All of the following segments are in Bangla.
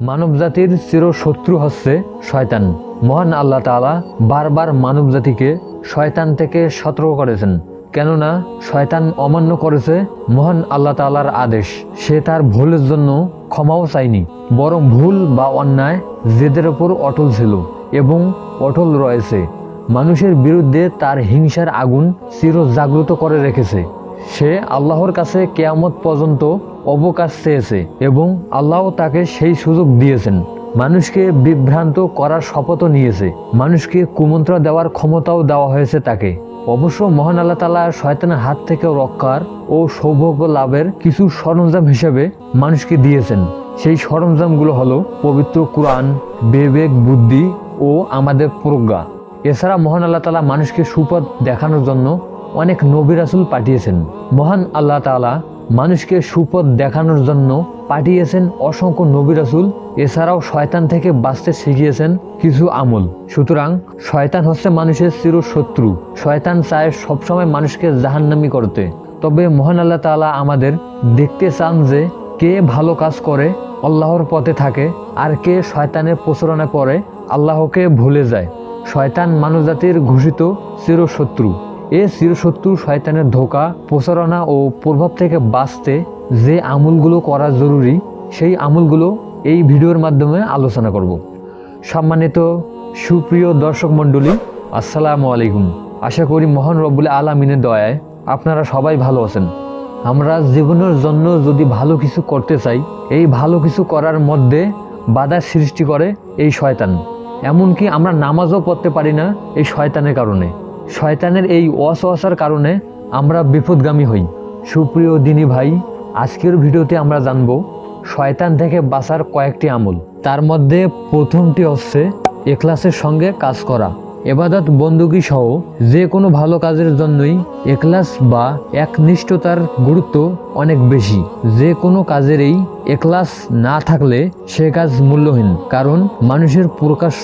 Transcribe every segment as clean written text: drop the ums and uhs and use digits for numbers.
মানবজাতির চিরশত্রু হচ্ছে শয়তান। মহান আল্লাহ তাআলা বারবার মানবজাতিকে শয়তান থেকে সতর্ক করেছেন, কেননা শয়তান অমান্য করেছে মহান আল্লাহ তাআলার আদেশ। সে তার ভুলের জন্য ক্ষমাও চায়নি, বরং ভুল বা অন্যায় জেদের ওপর অটল ছিল এবং অটল রয়েছে। মানুষের বিরুদ্ধে তার হিংসার আগুন চির জাগ্রত করে রেখেছে। সে আল্লাহর কাছে কিয়ামত পর্যন্ত অবকাশ চেয়েছে এবং আল্লাহ তাকে সেই সুযোগ দিয়েছেন। মানুষকে বিভ্রান্ত করার শপথও নিয়েছে, মানুষকে কুমন্ত্রণা দেওয়ার ক্ষমতাও দেওয়া হয়েছে তাকে। অবশ্য মহান আল্লাহ তাআলা শয়তানের হাত থেকে রক্ষার ও সৌভাগ্য লাভের কিছু সরঞ্জাম হিসেবে মানুষকে দিয়েছেন। সেই সরঞ্জামগুলো হলো পবিত্র কুরআন, বিবেক বুদ্ধি ও আমাদের প্রজ্ঞা। এছাড়া মহান আল্লাহ তাআলা মানুষকে সুপথ দেখানোর জন্য অনেক নবী রাসূল পাঠিয়েছেন। মহান আল্লাহ তাআলা মানুষকে সুপথ দেখানোর জন্য পাঠিয়েছেন অসংখ্য নবী রাসূল। এছাড়াও শয়তান থেকে বাঁচতে শিখিয়েছেন কিছু আমল। সুতরাং শয়তান হচ্ছে মানুষের চিরশত্রু। শয়তান চায় সবসময় মানুষকে জাহান্নামী করতে। তবে মহান আল্লাহ তাআলা আমাদের দেখতে চান যে কে ভালো কাজ করে আল্লাহর পথে থাকে আর কে শয়তানের প্রচারণায় পড়ে আল্লাহকে ভুলে যায়। শয়তান মানবজাতির ঘোষিত চিরশত্রু। এ চিরশত্রু শয়তানের ধোঁকা, প্রচারণা ও প্রভাব থেকে বাঁচতে যে আমলগুলো করা জরুরি, সেই আমলগুলো এই ভিডিওর মাধ্যমে আলোচনা করব। সম্মানিত সুপ্রিয় দর্শক মণ্ডলী, আসসালামু আলাইকুম। আশা করি মহান রব্বুল আলামিনের দয়ায় আপনারা সবাই ভালো আছেন। আমরা জীবনের জন্য যদি ভালো কিছু করতে চাই, এই ভালো কিছু করার মধ্যে বাধা সৃষ্টি করে এই শয়তান। এমনকি আমরা নামাজও পড়তে পারি না এই শয়তানের কারণে। শয়তানের এই ওয়াসওয়াসার কারণে আমরা বিপদগামী হই। সুপ্রিয় দিনী ভাই, আজকের ভিডিওতে আমরা জানব শয়তান থেকে বাঁচার কয়েকটি আমল। তার মধ্যে প্রথমটি হচ্ছে ইখলাসের সঙ্গে কাজ করা। ইবাদত বন্দেগী সহ যে কোনো ভালো কাজের জন্যই ইখলাস বা একনিষ্ঠতার গুরুত্ব অনেক বেশি। যে কোনো কাজেরই ইখলাস না থাকলে সে কাজ মূল্যহীন, কারণ মানুষের প্রকাশ্য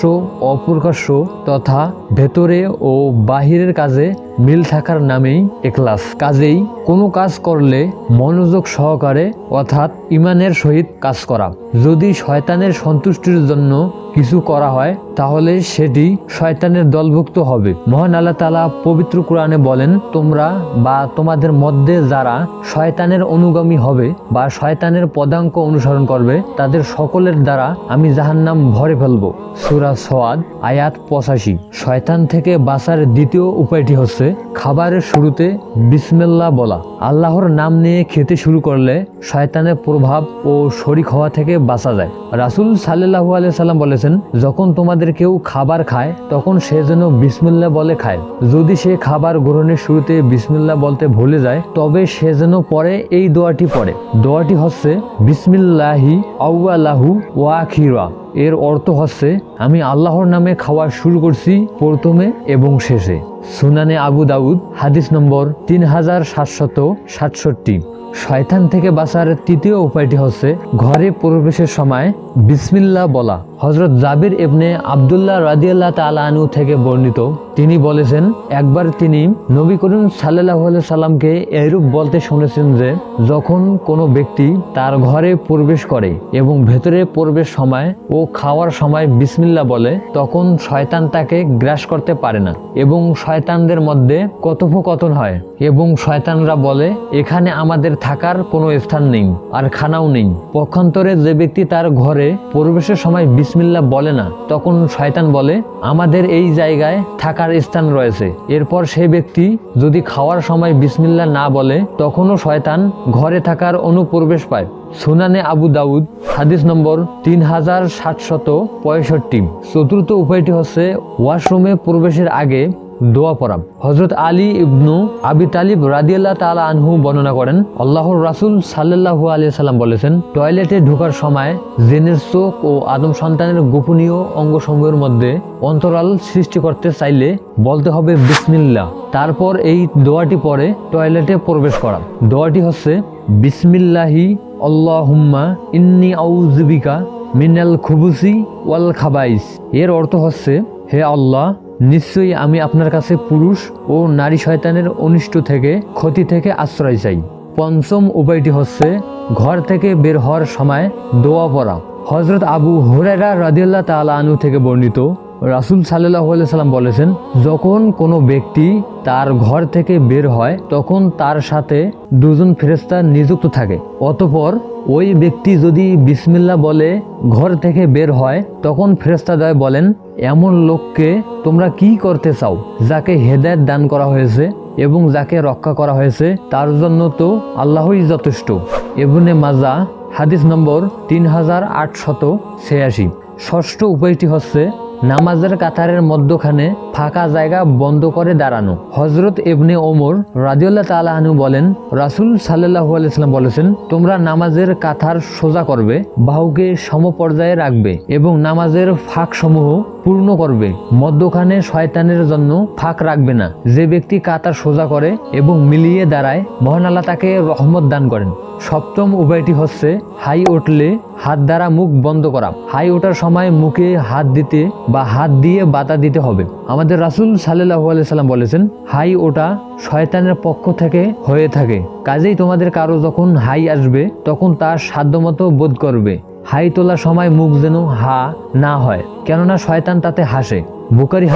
অপ্রকাশ্য তথা ভেতরে ও বাহিরের কাজে মিল থাকার নামেই ইখলাস। কাজেই কোনো কাজ করলে মনোযোগ সহকারে অর্থাৎ ঈমানের সহিত কাজ করা। যদি শয়তানের সন্তুষ্টির জন্য কিছু করা হয় তাহলে সেটি শয়তানের দলভুক্ত হবে। মহান আল্লাহ তাআলা পবিত্র কোরআনে বলেন, তোমরা বা তোমাদের মধ্যে যারা শয়তানের অনুগামী হবে বা শয়তানের পদাঙ্ক অনুসরণ করবে তাদের সকলের দ্বারা আমি জাহান্নাম ভরে ফেলবো। সূরা সাদ আয়াত 85। শয়তান থেকে বাঁচার দ্বিতীয় উপায়টি হচ্ছে খাবারের শুরুতে বিসমিল্লাহ বলা। আল্লাহর নাম নিয়ে খেতে শুরু করলে শয়তানের প্রভাব ও শরীক হওয়া থেকে বাঁচা যায়। রাসূল সাল্লাল্লাহু আলাইহি সাল্লাম বলেছেন, যখন তোমাদের কেউ খাবার খায় তখন সে যেন বিসমিল্লাহ বলে খায়। যদি সে খাবার গ্রহণের শুরুতে বিসমিল্লাহ বলতে ভুলে যায় তবে সে যেন পরে এই দোয়াটি পড়ে। দোয়াটি হচ্ছে বিসমিল্লাহি আউয়ালাহু ওয়া আখিরা। এর অর্থ হচ্ছে আমি আল্লাহর নামে খাওয়া শুরু করছি প্রথমে এবং শেষে। সুনানে আবু দাউদ হাদিস নম্বর 3767। শয়তান থেকে বাঁচার তৃতীয় উপায়টি হচ্ছে ঘরে প্রবেশের সময় বিসমিল্লাহ বলা। হযরত জাবির ইবনে আব্দুল্লাহ রাদিয়াল্লাহু তাআলা আনহু থেকে বর্ণিত, তিনি বলেছেন, একবার তিনি নবী করিম সাল্লাল্লাহু আলাইহি সাল্লামকে এরূপ বলতে শুনেছেন যে যখন কোনো ব্যক্তি তার ঘরে প্রবেশ করে এবং ভেতরে প্রবেশ সময় ও খাওয়ার সময় বিসমিল্লাহ বলে তখন শয়তান তাকে গ্রাস করতে পারে না এবং শয়তানদের মধ্যে কথোপকথন হয় এবং শয়তানরা বলে, এখানে আমাদের থাকার কোনো স্থান নেই আর খানাও নেই। পক্ষান্তরে যে ব্যক্তি তার ঘরে প্রবেশের সময় বিসমিল্লাহ বলে না তখন শয়তান বলে, আমাদের এই জায়গায় থাকার স্থান রয়েছে। এরপর সেই ব্যক্তি যদি খাওয়ার সময় বিসমিল্লাহ না বলে তখনও শয়তান ঘরে থাকার অনুপ্রবেশ পায়। সুনানে আবু দাউদ হাদিস নম্বর 3765। চতুর্থ উপায়টি হচ্ছে ওয়াশরুমে প্রবেশের আগে দোয়া পড়া। হযরত আলী ইবনু আবি তালিব রাদিয়াল্লাহু তাআলা আনহু বর্ণনা করেন, আল্লাহর রাসূল সাল্লাল্লাহু আলাইহি সাল্লাম বলেছেন, টয়লেটে ঢোকার সময় জিনের চোখ ও আদম সন্তানের গোপনীয় অঙ্গসমূহের মধ্যে অন্তরাল সৃষ্টি করতে চাইলে বলতে হবে বিসমিল্লাহ। তারপর এই দোয়াটি পরে টয়লেটে প্রবেশ করা। দোয়াটি হচ্ছে বিসমিল্লাহি আল্লাহুম্মা ইন্নী আউযু বিকা মিনাল খুবুসি ওয়াল খাবাইস। এর অর্থ হচ্ছে, হে আল্লাহ, নিশ্চয়ই আমি আপনার কাছে পুরুষ ও নারী শয়তানের অনিষ্ট থেকে ক্ষতি থেকে আশ্রয় চাই। পঞ্চম উপায়টি হচ্ছে ঘর থেকে বের হওয়ার সময় দোয়া পড়া। হযরত আবু হুরায়রা রাদিয়াল্লাহু তাআলা আনহু থেকে বর্ণিত, রাসূল সাল্লাল্লাহু আলাইহি সাল্লাম বলেছেন, যখন কোনো ব্যক্তি তার ঘর থেকে বের হয় তখন তার সাথে দুজন ফেরেশতা নিযুক্ত থাকে। অতঃপর ওই ব্যক্তি যদি বিসমিল্লাহ বলে ঘর থেকে বের হয় তখন ফেরেশতাদ্বয় বলেন, এমন লোককে তোমরা কি করতে চাও? যাকে হেদায়েত দান করা হয়েছে এবং যাকে রক্ষা করা হয়েছে তার জন্য তো আল্লাহই যথেষ্ট। ইবনে মাজাহ হাদিস নম্বর 3886। ষষ্ঠ উপায়টি হচ্ছে নামাজের কাতারের মধ্যখানে ফাঁকা জায়গা বন্ধ করে দাঁড়ানো। হযরত ইবনে ওমর রাদিয়াল্লাহু তাআলা আনহু বলেন, রাসূল সাল্লাল্লাহু আলাইহি সাল্লাম বলেছেন, তোমরা নামাজের কাতার সোজা করবে, বাহুকে সমপর্যায়ে রাখবে এবং নামাজের ফাঁক সমূহ পূর্ণ করবে। মধ্যখানে শয়তানের জন্য ফাঁক রাখবে না। যে ব্যক্তি কাতার সোজা করে এবং মিলিয়ে দাঁড়ায়, মহান আল্লাহ তাকে রহমত দান করেন। সপ্তম উপায়টি হচ্ছে হাই উঠলে হাত দ্বারা মুখ বন্ধ করা। হাই ওঠার সময় মুখে হাত দিতে বা হাত দিয়ে বাধা দিতে হবে। আমাদের রাসূল সাল্লাল্লাহু আলাইহি সাল্লাম বলেছেন, হাই ওঠা শয়তানের পক্ষ থেকে হয়ে থাকে। কাজেই তোমাদের কারো যখন হাই আসবে তখন তার সাধ্যমতো বোধ করবে। হাই তোলার সময় মুখ যেন হা না হয়, কেননা শয়তান তাতে হাসে। বুখারী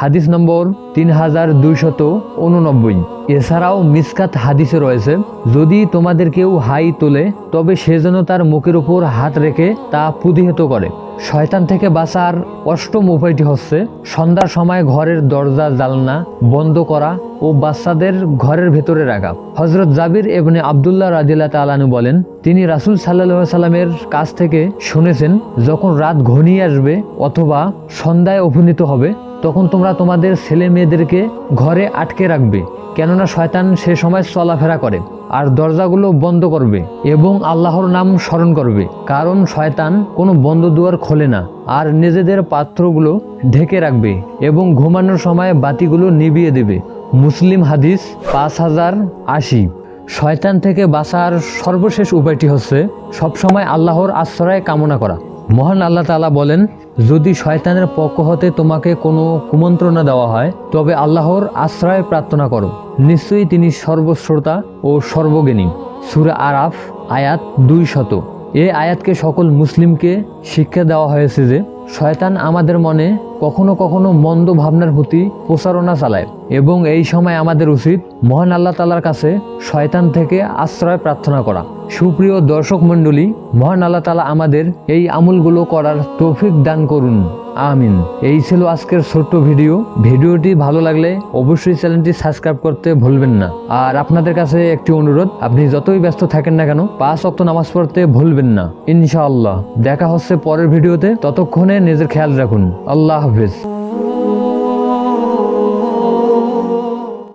হাদিস নম্বর 3289। এছাড়াও মিসকাত হাদিসে রয়েছে, যদি তোমাদের কেউ হাই তোলে তবে সে যেন তার মুখের উপর হাত রেখে তা প্রতিহত করে। শয়তান থেকে বাঁচার অষ্টম উপায়টি হচ্ছে সন্ধ্যার সময় ঘরের দরজা জানলা বন্ধ করা ও বাচ্চাদের ঘরের ভেতরে রাখা। হযরত জাবির ইবনে আব্দুল্লাহ রাদিয়াল্লাহু তাআলা আনহু বলেন, তিনি রাসূল সাল্লাল্লাহু আলাইহি সাল্লামের কাছ থেকে শুনেছেন, যখন রাত ঘনিয়ে আসবে অথবা সন্ধ্যায় উপনীত হবে তখন তোমরা তোমাদের ছেলে মেয়েদেরকে ঘরে আটকে রাখবে, কেননা শয়তান সে সময় চলাফেরা করে। আর দরজাগুলো বন্ধ করবে এবং আল্লাহর নাম স্মরণ করবে, কারণ শয়তান কোনো বন্ধ দুয়ার খোলে না। আর নিজেদের পাত্রগুলো ঢেকে রাখবে এবং ঘুমানোর সময় বাতিগুলো নিভিয়ে দেবে। মুসলিম হাদিস 5080। শয়তান থেকে বাঁচার সর্বশেষ উপায়টি হচ্ছে সবসময় আল্লাহর আশ্রয় কামনা করা। মহান আল্লাহ তাআলা বলেন, যদি শয়তানের পক্ষ হতে তোমাকে কোনো কুমন্ত্রণা দেওয়া হয় তবে আল্লাহর আশ্রয় প্রার্থনা করো, নিশ্চয়ই তিনি সর্বশ্রোতা ও সর্বজ্ঞানী। সূরা আরাফ আয়াত 200। এই আয়াতকে সকল মুসলিমকে শিক্ষা দেওয়া হয়েছে যে শয়তান আমাদের মনে কখনো কখনো মন্দ ভাবনার প্রতি প্রচারণা চালায় এবং এই সময় আমাদের উচিত মহান আল্লাহ তাআলার কাছে শয়তান থেকে আশ্রয় প্রার্থনা করা। সুপ্রিয় দর্শক মণ্ডলী, মহান আল্লাহ তাআলা আমাদের এই আমলগুলো করার তৌফিক দান করুন, আমিন। এই ছিল আজকের ছোট্ট ভিডিওটি ভালো লাগলে অবশ্যই চ্যানেলটি সাবস্ক্রাইব করতে ভুলবেন না। আর আপনাদের কাছে একটি অনুরোধ, আপনি যতই ব্যস্ত থাকেন না কেন 5 ওয়াক্ত নামাজ পড়তে ভুলবেন না। ইনশাআল্লাহ দেখা হচ্ছে পরের ভিডিওতে। ততক্ষণে নিজের খেয়াল রাখুন। আল্লাহ হাফেজ।